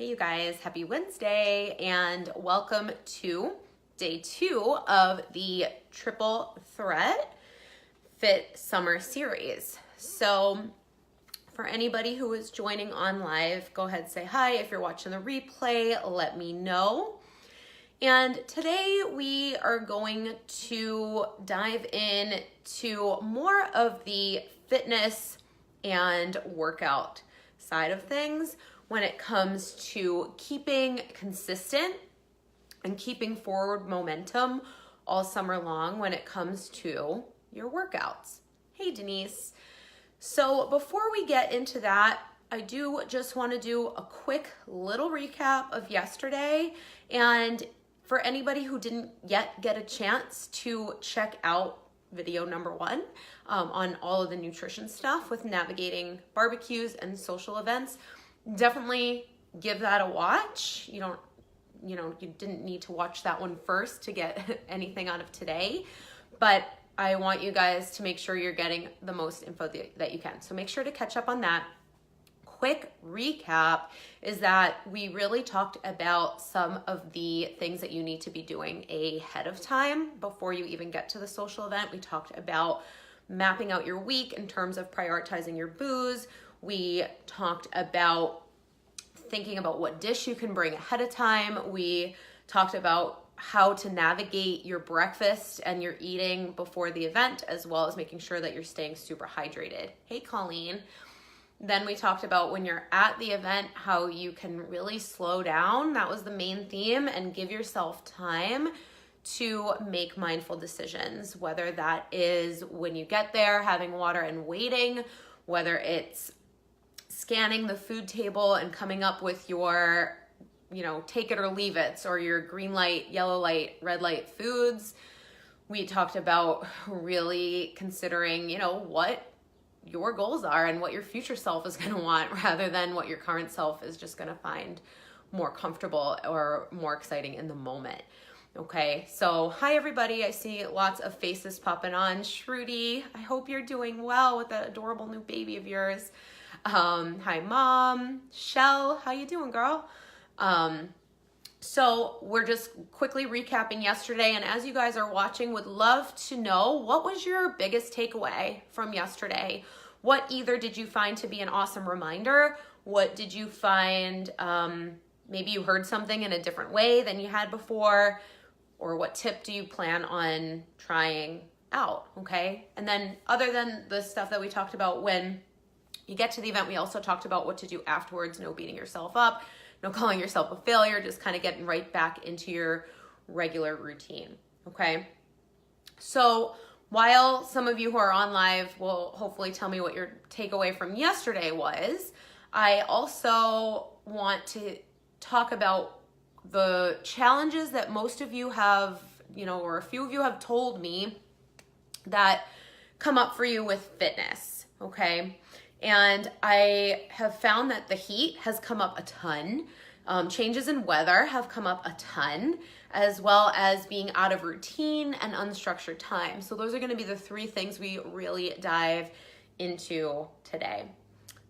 Hey you guys, happy Wednesday and welcome to day 2 of the Triple Threat Fit Summer Series. So for anybody who is joining on live, go ahead and say hi. If you're watching the replay, let me know. And today we are going to dive in to more of the fitness and workout side of things when it comes to keeping consistent and keeping forward momentum all summer long when it comes to your workouts. Hey Denise. So before we get into that, I do just want to do a quick little recap of yesterday. And for anybody who didn't yet get a chance to check out video number 1 on all of the nutrition stuff with navigating barbecues and social events, definitely give that a watch. You didn't need to watch that one first to get anything out of today, but I want you guys to make sure you're getting the most info that you can. So make sure to catch up on that. Quick recap is that we really talked about some of the things that you need to be doing ahead of time before you even get to the social event. We talked about mapping out your week in terms of prioritizing your booze. We talked about thinking about what dish you can bring ahead of time. We talked about how to navigate your breakfast and your eating before the event, as well as making sure that you're staying super hydrated. Hey, Colleen. Then we talked about when you're at the event, how you can really slow down. That was the main theme, and give yourself time to make mindful decisions, whether that is when you get there, having water and waiting, whether it's scanning the food table and coming up with your, take it or leave it, or your green light, yellow light, red light foods. We talked about really considering, what your goals are and what your future self is going to want, rather than what your current self is just going to find more comfortable or more exciting in the moment. Okay, so hi everybody. I see lots of faces popping on. Shruti, I hope you're doing well with that adorable new baby of yours. Hi mom. Shell, how you doing, girl? So we're just quickly recapping yesterday, and as you guys are watching, would love to know, what was your biggest takeaway from yesterday? What either did you find to be an awesome reminder? What did you find, maybe you heard something in a different way than you had before? Or what tip do you plan on trying out, okay? And then other than the stuff that we talked about when you get to the event, we also talked about what to do afterwards. No beating yourself up, no calling yourself a failure, just kind of getting right back into your regular routine, okay? So while some of you who are on live will hopefully tell me what your takeaway from yesterday was, I also want to talk about the challenges that most of you have, or a few of you have told me that come up for you with fitness, okay? And I have found that the heat has come up a ton. Changes in weather have come up a ton, as well as being out of routine and unstructured time. So those are going to be the 3 things we really dive into today.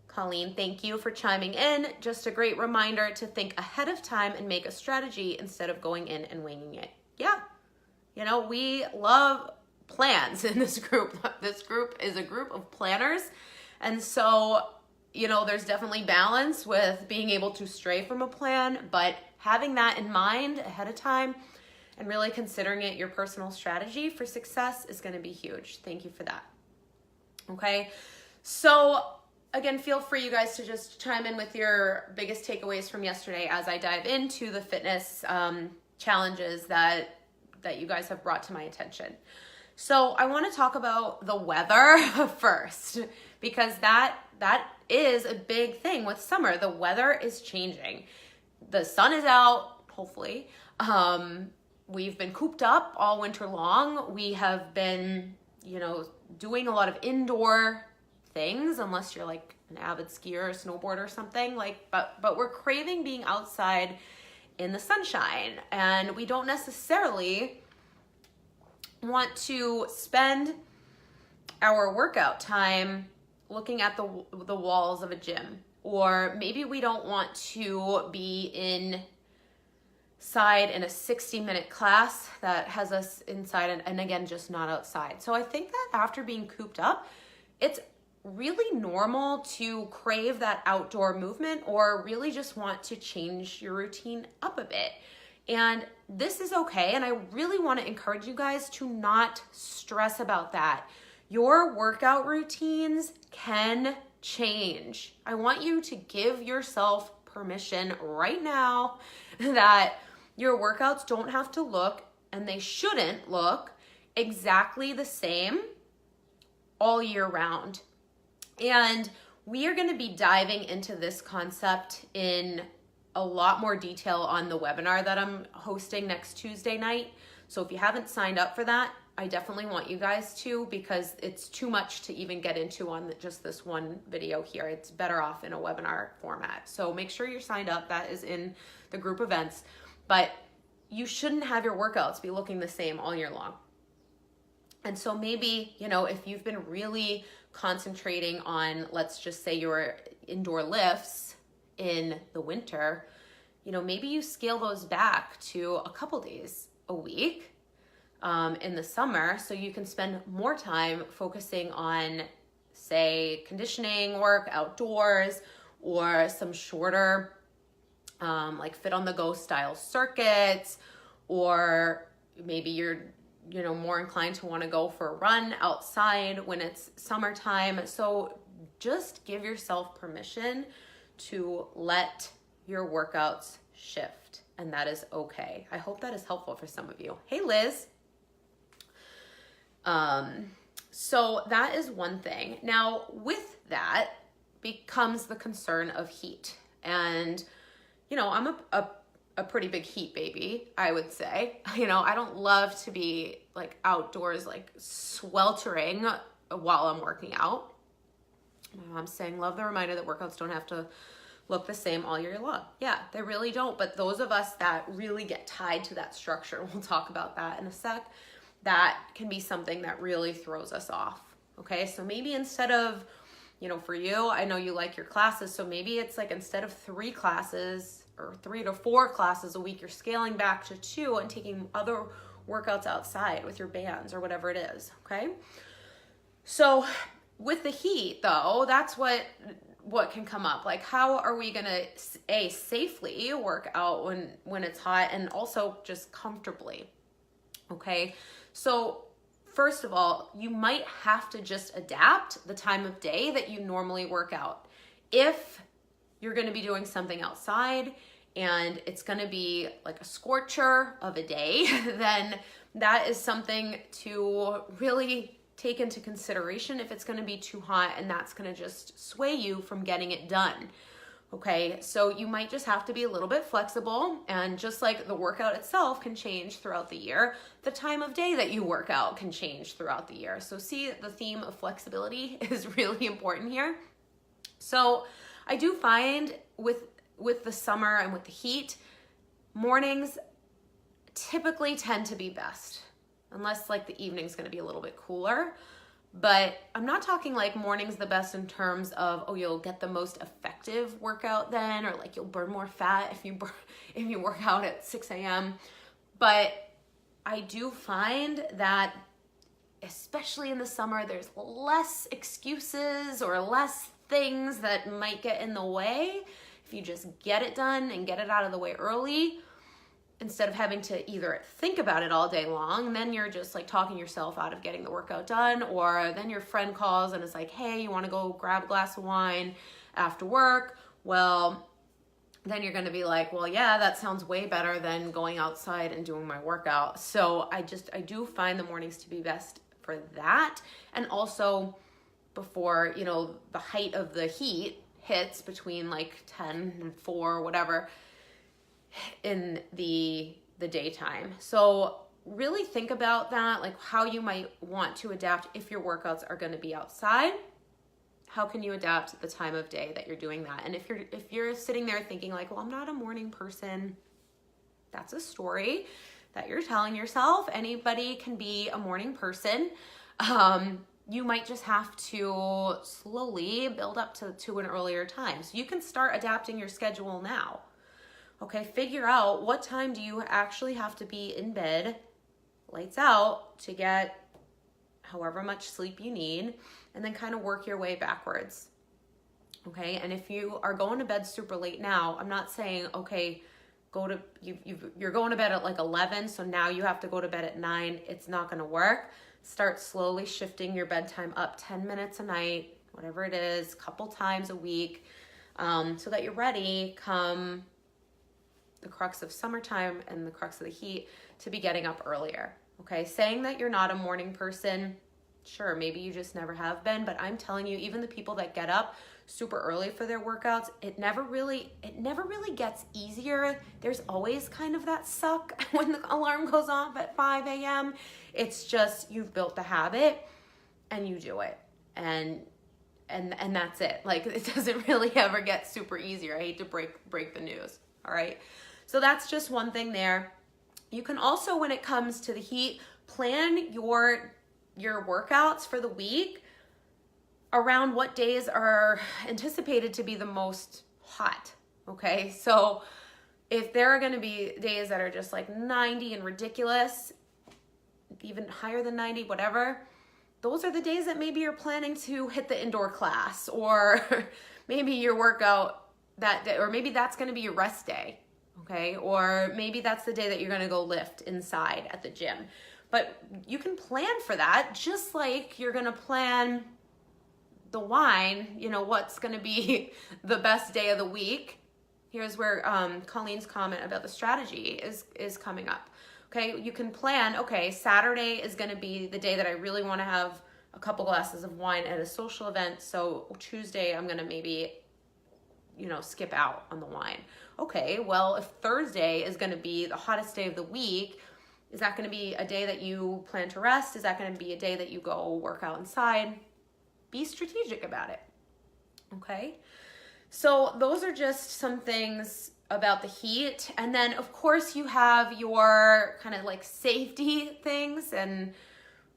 Colleen, thank you for chiming in. Just a great reminder to think ahead of time and make a strategy instead of going in and winging it. Yeah, we love plans in this group. This group is a group of planners. And so, there's definitely balance with being able to stray from a plan, but having that in mind ahead of time and really considering it your personal strategy for success is going to be huge. Thank you for that. Okay. So again, feel free, you guys, to just chime in with your biggest takeaways from yesterday as I dive into the fitness challenges that you guys have brought to my attention. So I want to talk about the weather first, because that is a big thing with summer. The weather is changing. The sun is out, hopefully. We've been cooped up all winter long. We have been, doing a lot of indoor things, unless you're like an avid skier or snowboarder or something, but we're craving being outside in the sunshine, and we don't necessarily want to spend our workout time looking at the walls of a gym, or maybe we don't want to be inside in a 60-minute class that has us inside and again, just not outside. So I think that after being cooped up, it's really normal to crave that outdoor movement or really just want to change your routine up a bit. And this is okay. And I really want to encourage you guys to not stress about that. Your workout routines can change. I want you to give yourself permission right now that your workouts don't have to look, and they shouldn't look, exactly the same all year round. And we are going to be diving into this concept in a lot more detail on the webinar that I'm hosting next Tuesday night. So if you haven't signed up for that, I definitely want you guys to, because it's too much to even get into on just this one video here. It's better off in a webinar format. So make sure you're signed up. That is in the group events. But you shouldn't have your workouts be looking the same all year long. And so maybe, if you've been really concentrating on, let's just say, your indoor lifts in the winter, maybe you scale those back to a couple days a week in the summer, so you can spend more time focusing on, say, conditioning work outdoors, or some shorter like fit on the go style circuits, or maybe you're more inclined to want to go for a run outside when it's summertime. So just give yourself permission to let your workouts shift, and that is okay. I hope that is helpful for some of you. Hey, Liz. So that is one thing. Now, with that becomes the concern of heat. And, I'm a pretty big heat baby, I would say. I don't love to be like outdoors, like sweltering while I'm working out. I'm saying, love the reminder that workouts don't have to look the same all year long. Yeah, they really don't. But those of us that really get tied to that structure, we'll talk about that in a sec, that can be something that really throws us off. Okay, so maybe instead of, for you, I know you like your classes, so maybe it's like instead of 3 classes or 3 to 4 classes a week, you're scaling back to 2 and taking other workouts outside with your bands or whatever it is. Okay, so with the heat though, that's what can come up. Like, how are we gonna safely work out when it's hot, and also just comfortably? Okay, so first of all, you might have to just adapt the time of day that you normally work out. If you're going to be doing something outside and it's going to be like a scorcher of a day, then that is something to really take into consideration if it's going to be too hot, and that's going to just sway you from getting it done. Okay, so you might just have to be a little bit flexible, and just like the workout itself can change throughout the year, the time of day that you work out can change throughout the year. So see, the theme of flexibility is really important here. So I do find with the summer and with the heat, mornings typically tend to be best, unless like the evening's gonna be a little bit cooler. But I'm not talking like morning's the best in terms of, oh, you'll get the most effective workout then, or like you'll burn more fat if you work out at 6 a.m. But I do find that, especially in the summer, there's less excuses or less things that might get in the way if you just get it done and get it out of the way early, instead of having to either think about it all day long, and then you're just like talking yourself out of getting the workout done, or then your friend calls and is like, hey, you want to go grab a glass of wine after work? Well, then you're going to be like, well, yeah, that sounds way better than going outside and doing my workout. So I do find the mornings to be best for that. And also before, the height of the heat hits between like 10 and 4, whatever, in the daytime. So really think about that, like how you might want to adapt if your workouts are going to be outside. How can you adapt the time of day that you're doing that? And if you're sitting there thinking like, well, I'm not a morning person, that's a story that you're telling yourself. Anybody can be a morning person. you might just have to slowly build up to an earlier time. So you can start adapting your schedule now. Okay, figure out what time do you actually have to be in bed, lights out, to get however much sleep you need, and then kind of work your way backwards. Okay, and if you are going to bed super late now, I'm not saying, okay, you're going to bed at like 11, so now you have to go to bed at 9. It's not going to work. Start slowly shifting your bedtime up 10 minutes a night, whatever it is, a couple times a week, so that you're ready come the crux of summertime and the crux of the heat to be getting up earlier. Okay, saying that you're not a morning person, sure, maybe you just never have been, but I'm telling you, even the people that get up super early for their workouts, it never really gets easier. There's always kind of that suck when the alarm goes off at 5 a.m. It's just, you've built the habit and you do it. And that's it. Like, it doesn't really ever get super easier. I hate to break the news. All right. So that's just one thing there. You can also, when it comes to the heat, plan your workouts for the week around what days are anticipated to be the most hot. Okay. So if there are going to be days that are just like 90 and ridiculous, even higher than 90, whatever, those are the days that maybe you're planning to hit the indoor class, or maybe your workout that day, or maybe that's going to be your rest day. Okay. Or maybe that's the day that you're going to go lift inside at the gym. But you can plan for that, just like you're going to plan the wine, what's going to be the best day of the week. Here's where Colleen's comment about the strategy is coming up. Okay, you can plan, okay, Saturday is going to be the day that I really want to have a couple glasses of wine at a social event. So Tuesday, I'm going to maybe, skip out on the wine. Okay, well, if Thursday is going to be the hottest day of the week, is that going to be a day that you plan to rest? Is that going to be a day that you go work out inside? Be strategic about it. Okay, so those are just some things about the heat. And then of course you have your kind of like safety things, and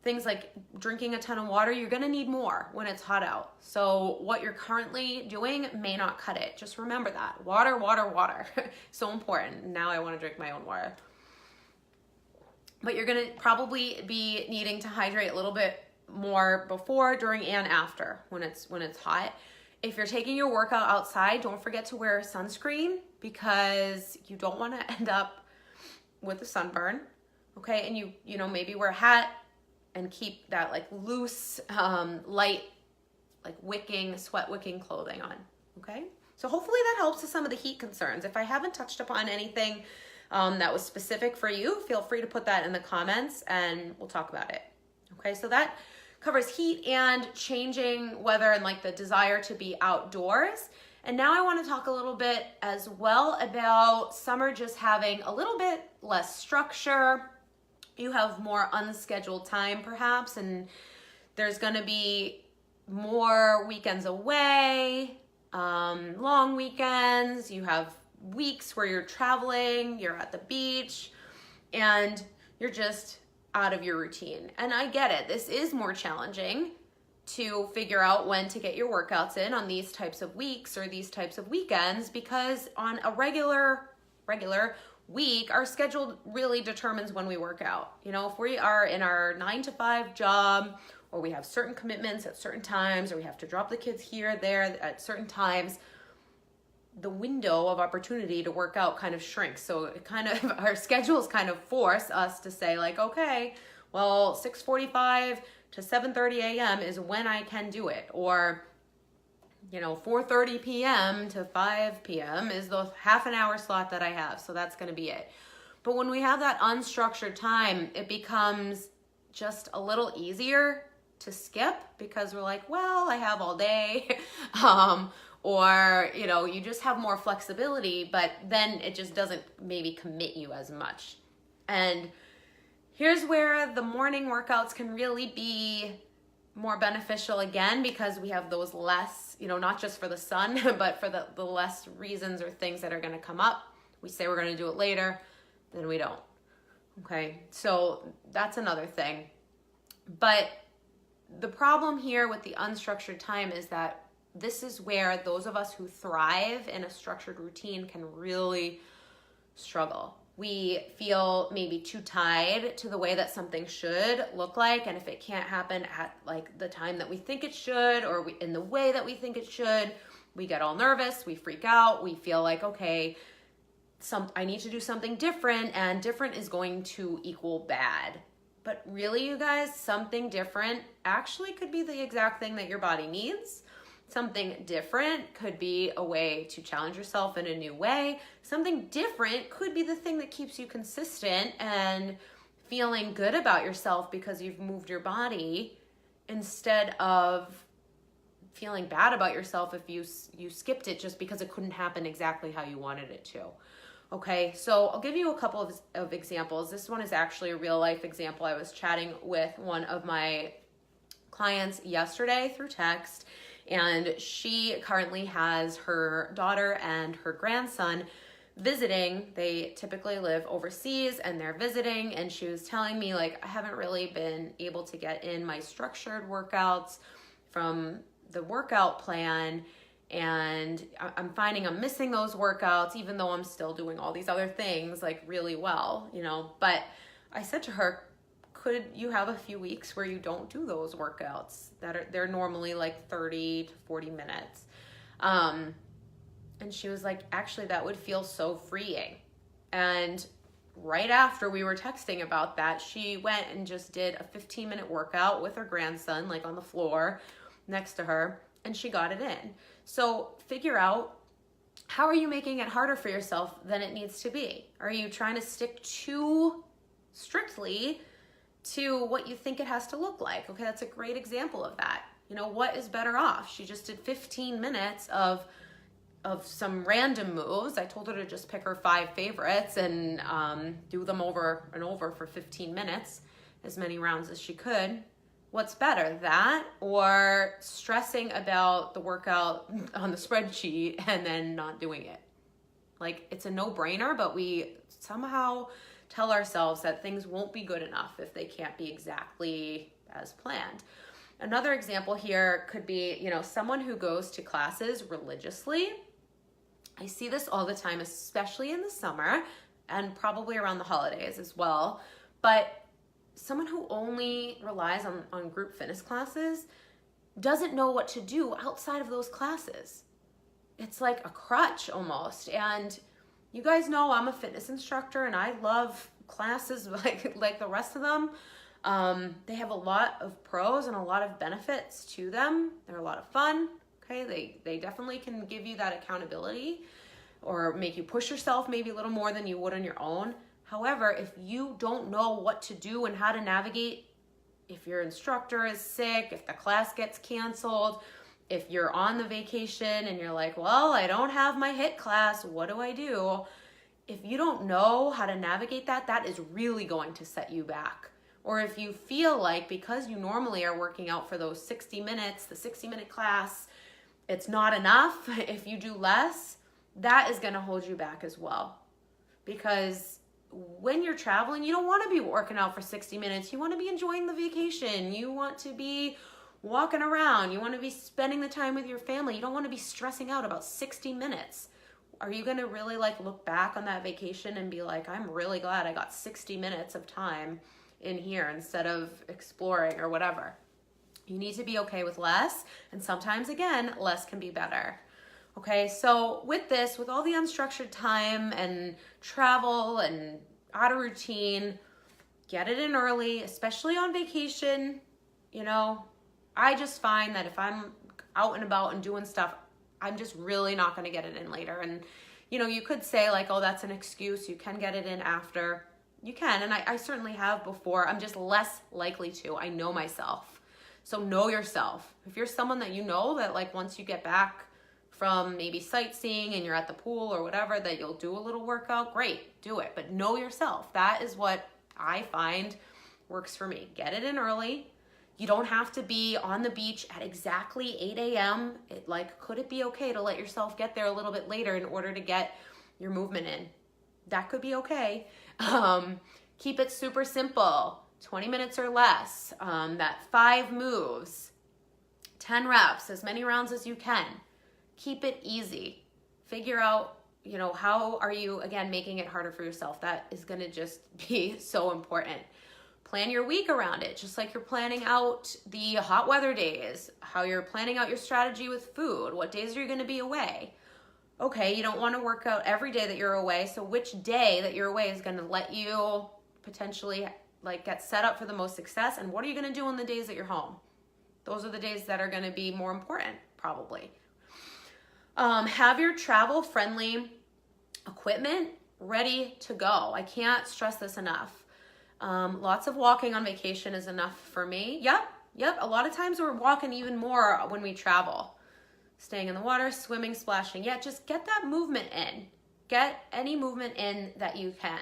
things like drinking a ton of water. You're gonna need more when it's hot out. So what you're currently doing may not cut it. Just remember that. Water, water, water. So important. Now I wanna drink my own water. But you're gonna probably be needing to hydrate a little bit more before, during, and after when it's hot. If you're taking your workout outside, don't forget to wear sunscreen, because you don't want to end up with a sunburn. Okay, and you know, maybe wear a hat and keep that like loose, light, like sweat wicking clothing on. Okay, so hopefully that helps with some of the heat concerns. If I haven't touched upon anything that was specific for you, feel free to put that in the comments and we'll talk about it. Okay, so that covers heat and changing weather and like the desire to be outdoors. And now I want to talk a little bit as well about summer just having a little bit less structure. You have more unscheduled time perhaps, and there's going to be more weekends away, long weekends. You have weeks where you're traveling, you're at the beach, and you're just out of your routine. And I get it. This is more challenging to figure out when to get your workouts in on these types of weeks or these types of weekends, because on a regular week, our schedule really determines when we work out. If we are in our 9-to-5 job, or we have certain commitments at certain times, or we have to drop the kids here, there at certain times, the window of opportunity to work out kind of shrinks. So it our schedules kind of force us to say like, okay, well, 6:45 to 7:30 a.m. is when I can do it. Or, 4:30 p.m. to 5 p.m. is the half an hour slot that I have. So that's going to be it. But when we have that unstructured time, it becomes just a little easier to skip, because we're like, well, I have all day. Or, you just have more flexibility, but then it just doesn't maybe commit you as much. And here's where the morning workouts can really be more beneficial again, because we have those less, not just for the sun, but for the less reasons or things that are going to come up. We say we're going to do it later, then we don't. Okay, so that's another thing. But the problem here with the unstructured time is that this is where those of us who thrive in a structured routine can really struggle. We feel maybe too tied to the way that something should look like, and if it can't happen at like the time that we think it should, or in the way that we think it should, we get all nervous, we freak out, we feel like, okay, I need to do something different, and different is going to equal bad. But really, you guys, something different actually could be the exact thing that your body needs. Something different could be a way to challenge yourself in a new way. Something different could be the thing that keeps you consistent and feeling good about yourself because you've moved your body, instead of feeling bad about yourself if you skipped it just because it couldn't happen exactly how you wanted it to. Okay, so I'll give you a couple of examples. This one is actually a real life example. I was chatting with one of my clients yesterday through text, and she currently has her daughter and her grandson visiting. They typically live overseas and they're visiting, and she was telling me, like, I haven't really been able to get in my structured workouts from the workout plan, and I'm finding I'm missing those workouts even though I'm still doing all these other things like really well, you know. But I said to her, could you have a few weeks where you don't do those workouts they're normally like 30 to 40 minutes? And she was like, actually, that would feel so freeing. And right after we were texting about that, she went and just did a 15-minute workout with her grandson, like on the floor next to her, and she got it in. So figure out, how are you making it harder for yourself than it needs to be? Are you trying to stick too strictly to what you think it has to look like? Okay, that's a great example of that. You know, what is better off? She just did 15 minutes of some random moves. I told her to just pick her 5 favorites and do them over and over for 15 minutes, as many rounds as she could. What's better, that or stressing about the workout on the spreadsheet and then not doing it? Like, it's a no-brainer, but we somehow tell ourselves that things won't be good enough if they can't be exactly as planned. Another example here could be, you know, someone who goes to classes religiously. I see this all the time, especially in the summer and probably around the holidays as well. But someone who only relies on group fitness classes doesn't know what to do outside of those classes. It's like a crutch almost. And you guys know I'm a fitness instructor and I love classes like the rest of them. They have a lot of pros and a lot of benefits to them. They're a lot of fun. Okay, they definitely can give you that accountability or make you push yourself maybe a little more than you would on your own. However, if you don't know what to do and how to navigate, if your instructor is sick, if the class gets canceled, if you're on the vacation and you're like, well, I don't have my HIIT class, what do I do? If you don't know how to navigate that, that is really going to set you back. Or if you feel like because you normally are working out for those 60 minutes, the 60-minute class, it's not enough, if you do less, that is going to hold you back as well. Because when you're traveling, you don't want to be working out for 60 minutes. You want to be enjoying the vacation. You want to be walking around. You want to be spending the time with your family. You don't want to be stressing out about 60 minutes. Are you going to really like look back on that vacation and be like, I'm really glad I got 60 minutes of time in here instead of exploring or whatever? You need to be okay with less. And sometimes, again, less can be better. Okay, so with this, with all the unstructured time and travel and out of routine, get it in early, especially on vacation. You know, I just find that if I'm out and about and doing stuff, I'm just really not going to get it in later. And, you know, you could say like, oh, that's an excuse. You can get it in after. You can, and I certainly have before. I'm just less likely to. I know myself. So know yourself. If you're someone that you know that like once you get back from maybe sightseeing and you're at the pool or whatever, that you'll do a little workout, great, do it. But know yourself. That is what I find works for me. Get it in early. You don't have to be on the beach at exactly 8 a.m. Could it be okay to let yourself get there a little bit later in order to get your movement in? That could be okay. Keep it super simple. 20 minutes or less, that 5 moves, 10 reps, as many rounds as you can. Keep it easy. Figure out, how are you, again, making it harder for yourself? That is going to just be so important. Plan your week around it, just like you're planning out the hot weather days, how you're planning out your strategy with food, what days are you going to be away. Okay, you don't want to work out every day that you're away, so which day that you're away is going to let you potentially get set up for the most success, and what are you going to do on the days that you're home? Those are the days that are going to be more important, probably. Have your travel-friendly equipment ready to go. I can't stress this enough. Lots of walking on vacation is enough for me. Yep. A lot of times we're walking even more when we travel. Staying in the water, swimming, splashing. Yeah, just get that movement in. Get any movement in that you can.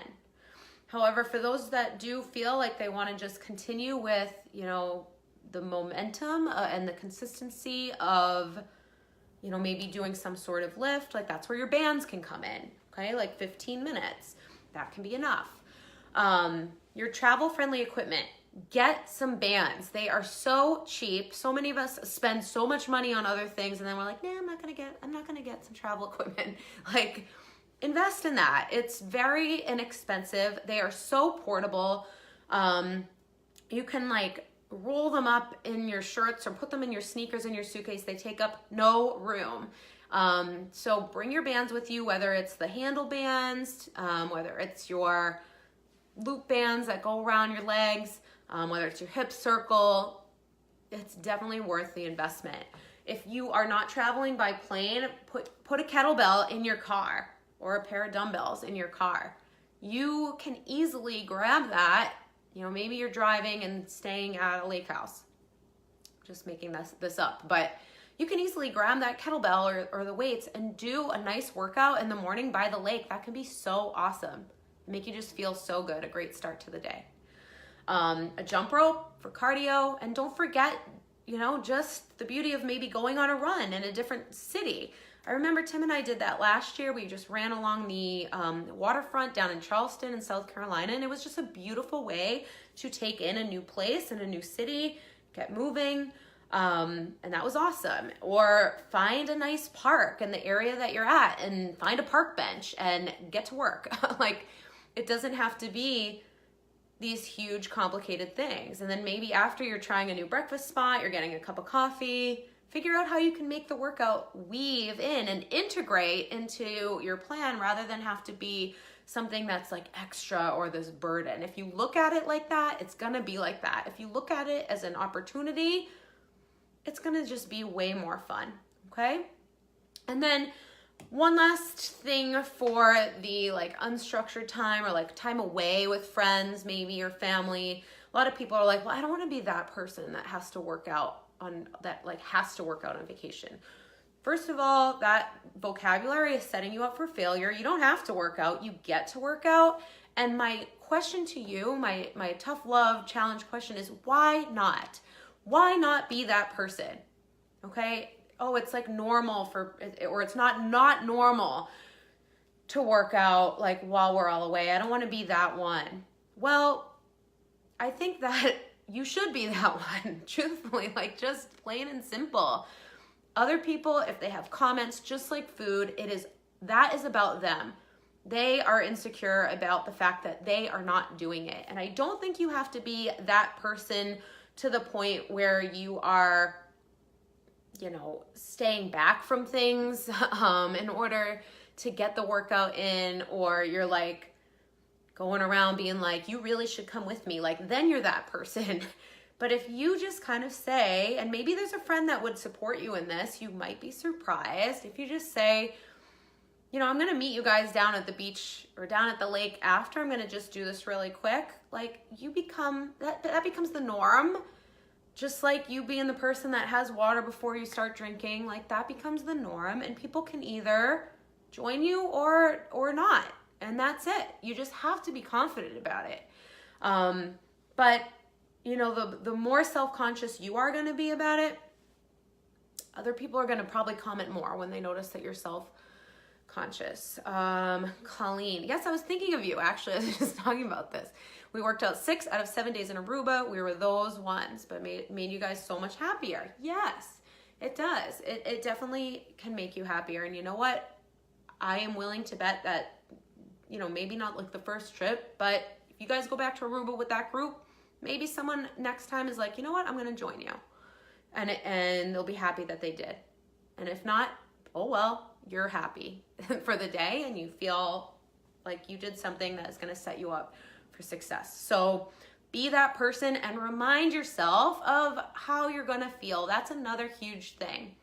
However, for those that do feel like they want to just continue with, the momentum and the consistency of, maybe doing some sort of lift, that's where your bands can come in, okay? 15 minutes. That can be enough. Your travel-friendly equipment, get some bands. They are so cheap. So many of us spend so much money on other things, and then we're like, nah, I'm not gonna get some travel equipment. Invest in that. It's very inexpensive. They are so portable. You can roll them up in your shirts or put them in your sneakers in your suitcase. They take up no room. So bring your bands with you, whether it's the handle bands, whether it's your loop bands that go around your legs, whether it's your hip circle. It's definitely worth the investment. If you are not traveling by plane, put a kettlebell in your car or a pair of dumbbells in your car. You can easily grab that. Maybe you're driving and staying at a lake house. Just making this up, but you can easily grab that kettlebell or the weights and do a nice workout in the morning by the lake. That can be so awesome. Make you just feel so good. A great start to the day. A jump rope for cardio, and don't forget, just the beauty of maybe going on a run in a different city. I remember Tim and I did that last year. We just ran along the waterfront down in Charleston in South Carolina, and it was just a beautiful way to take in a new place and a new city, get moving, and that was awesome. Or find a nice park in the area that you're at and find a park bench and get to work. It doesn't have to be these huge complicated things. And then maybe after you're trying a new breakfast spot, you're getting a cup of coffee, figure out how you can make the workout weave in and integrate into your plan rather than have to be something that's extra or this burden. If you look at it like that, it's gonna be like that. If you look at it as an opportunity, it's gonna just be way more fun, okay? And then one last thing for the unstructured time or time away with friends, maybe your family. A lot of people are like, well, I don't want to be that person that has to work out on vacation. First of all, that vocabulary is setting you up for failure. You don't have to work out. You get to work out. And my question to you, my tough love challenge question is, why not? Why not be that person? Okay? Oh, it's normal or it's not normal to work out while we're all away. I don't want to be that one. Well, I think that you should be that one, truthfully, just plain and simple. Other people, if they have comments, just like food, that is about them. They are insecure about the fact that they are not doing it. And I don't think you have to be that person to the point where you are staying back from things in order to get the workout in, or you're going around being you really should come with me. Then you're that person. But if you just kind of say, and maybe there's a friend that would support you in this, you might be surprised if you just say, I'm going to meet you guys down at the beach or down at the lake after. I'm going to just do this really quick. You become, that becomes the norm. Just like you being the person that has water before you start drinking, that becomes the norm, and people can either join you or not, and that's it. You just have to be confident about it. But the more self-conscious you are going to be about it, other people are going to probably comment more when they notice that you're self-conscious conscious. Colleen, yes, I was thinking of you actually. I was just talking about this. We worked out 6 out of 7 days in Aruba. We were those ones, but made you guys so much happier. Yes, it does. It definitely can make you happier. And you know what? I am willing to bet that, you know, maybe not like the first trip, but if you guys go back to Aruba with that group, maybe someone next time is like, you know what, I'm going to join you. And they'll be happy that they did. And if not, oh well, you're happy for the day and you feel like you did something that is going to set you up for success. So be that person and remind yourself of how you're going to feel. That's another huge thing.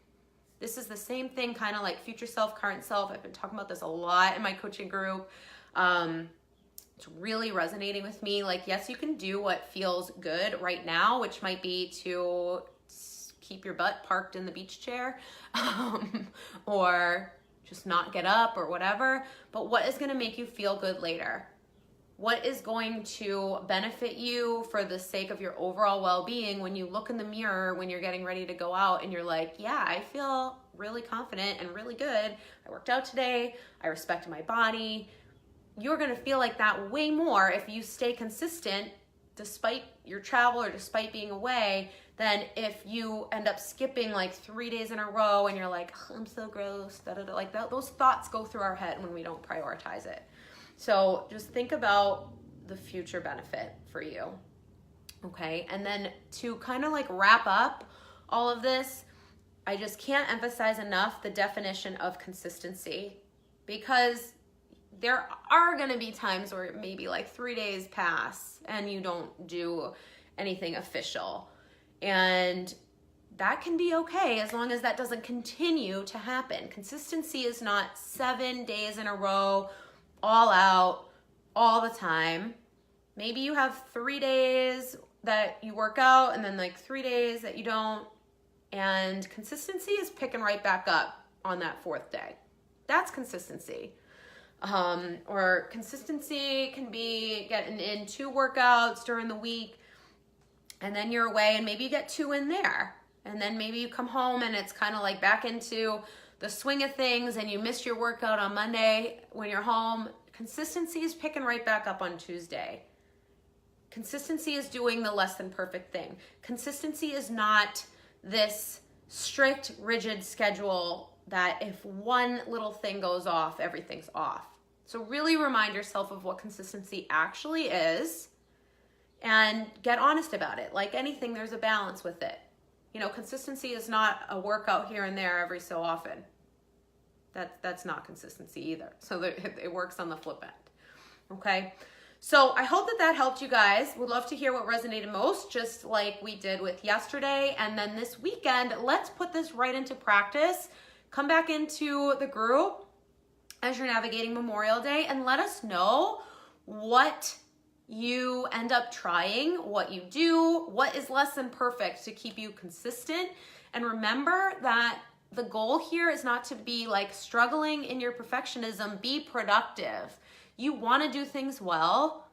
This is the same thing, kind of like future self, current self. I've been talking about this a lot in my coaching group. It's really resonating with me. Like, yes, you can do what feels good right now, which might be to keep your butt parked in the beach chair, or just not get up or whatever. But what is going to make you feel good later? What is going to benefit you for the sake of your overall well-being when you look in the mirror when you're getting ready to go out and you're like, yeah, I feel really confident and really good. I worked out today. I respect my body. You're going to feel like that way more if you stay consistent despite your travel or despite being away than if you end up skipping like 3 days in a row and you're like, oh, I'm so gross. Like those thoughts go through our head when we don't prioritize it. So just think about the future benefit for you, okay? And then to kind of like wrap up all of this, I just can't emphasize enough the definition of consistency, because there are going to be times where maybe like 3 days pass and you don't do anything official. And that can be okay as long as that doesn't continue to happen. Consistency is not 7 days in a row, all out, all the time. Maybe you have 3 days that you work out and then like 3 days that you don't. And consistency is picking right back up on that 4th day. That's consistency. Or consistency can be getting in 2 workouts during the week and then you're away and maybe you get 2 in there. And then maybe you come home and it's kind of like back into the swing of things and you missed your workout on Monday when you're home. Consistency is picking right back up on Tuesday. Consistency is doing the less than perfect thing. Consistency is not this strict, rigid schedule that if one little thing goes off, everything's off. So really remind yourself of what consistency actually is and get honest about it. Like anything, there's a balance with it. You know, consistency is not a workout here and there every so often. That's not consistency either. So it works on the flip end. Okay. So I hope that helped you guys. Would love to hear what resonated most, just like we did with yesterday. And then this weekend, let's put this right into practice. Come back into the group as you're navigating Memorial Day and let us know what you end up trying, what you do, what is less than perfect to keep you consistent. And remember that the goal here is not to be like struggling in your perfectionism. Be productive. You want to do things well,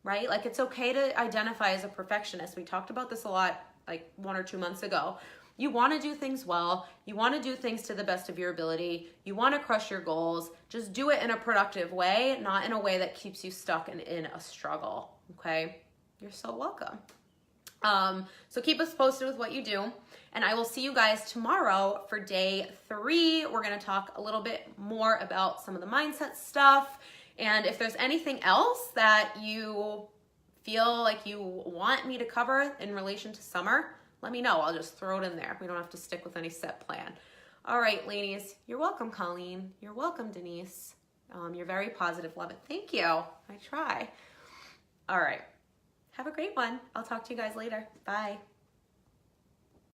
right? Like it's okay to identify as a perfectionist. We talked about this a lot like 1 or 2 months ago. You want to do things well. You want to do things to the best of your ability. You want to crush your goals. Just do it in a productive way, not in a way that keeps you stuck in a struggle, okay? You're so welcome. So keep us posted with what you do. And I will see you guys tomorrow for day 3. We're going to talk a little bit more about some of the mindset stuff. And if there's anything else that you feel like you want me to cover in relation to summer, let me know. I'll just throw it in there. We don't have to stick with any set plan. All right, ladies. You're welcome, Colleen. You're welcome, Denise. You're very positive. Love it. Thank you. I try. All right. Have a great one. I'll talk to you guys later. Bye.